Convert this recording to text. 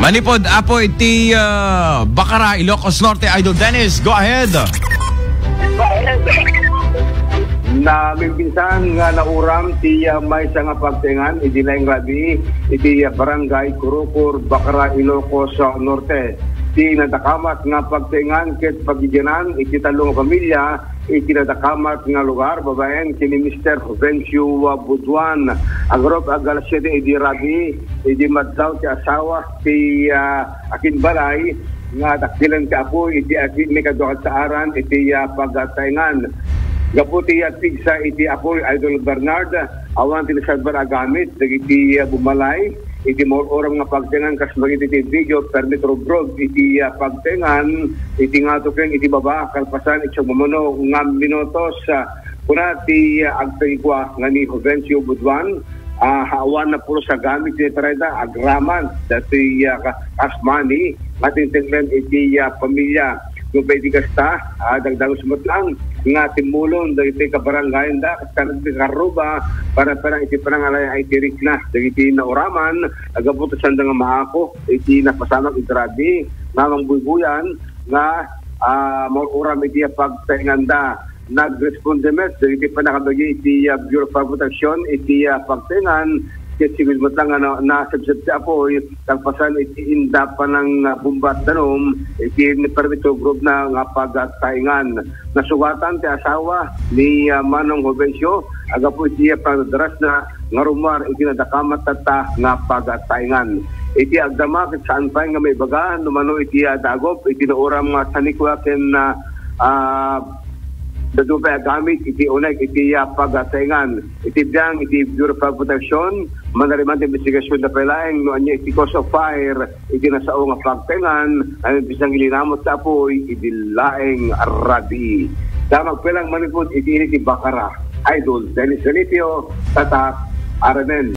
Manipod apo iti Bacara, Ilocos Norte. Idol Dennis, go ahead. Na mibinsan nga nauram ti may nga pagtingan iti laing labi iti barangay Kurukur, Bacara, Ilocos Norte. Ti nadakamat nga pagtingan ket pagigyanan iti talong pamilya iti nadakamat nga lugar babaen kini Mr. Vencio Butuan. Agrop agal 7 iti rabi iti madlaw ti asawa ti akin balay nga takdilan ti apo iti akin may kadukat sa aran iti pagtaingan. Gaputi at pigsa iti apoy Idol Bernard, awan tinasadbar agamit, iti bumalay, iti more oram nga pagtengan, kas magit iti video, permit robrog, iti pagtengan, iti nga tuken, iti baba, kalpasan, iti mamono, nga minutos, kuna ti agtagikwa nga ni Vencio Butuan, awan na puro sa gamit iti tarayda, agraman, dati kasmani, ating tingnan iti pamilya. Kung pwede kasta, dagdagos mo lang, nga timulong, dagiti kabarangayan da, kanagdi karuba, para iti parangalay ay tirik na, dagiti nauraman, agabuto sanda nga maako, iti napasamang itrabi, nga mangbubuyan, nga mauram iti pagtainganda, nag-respondemet, dagiti panakabagi iti Bureau of Protection, iti pagtaingan, kasi siguro mo lang nasabsab siya po, tagpasan iti inda pa ng bombat danom, iti permito group na nga pagtaingan. Nasugatan ti asawa ni Manong Vencio, aga po iti pagdaras na nga rumar iti nadakamat tata nga pagtaingan. Iti agdamak saan pa nga may baga, numano iti dagop, iti nauram nga sanikwa ken dadupay gamit iti unay iti pagtaingan. Iti biyang iti Bureau of Protection, manariman ti investigasyon na palaeng no anya iti cause of fire iti nasao nga pagtaingan ay bisang ilinamot sa apoy iti laeng rabi. Damag pelang manipod iti Bacara. Idol Dennis Felicio, Tatak, RMN.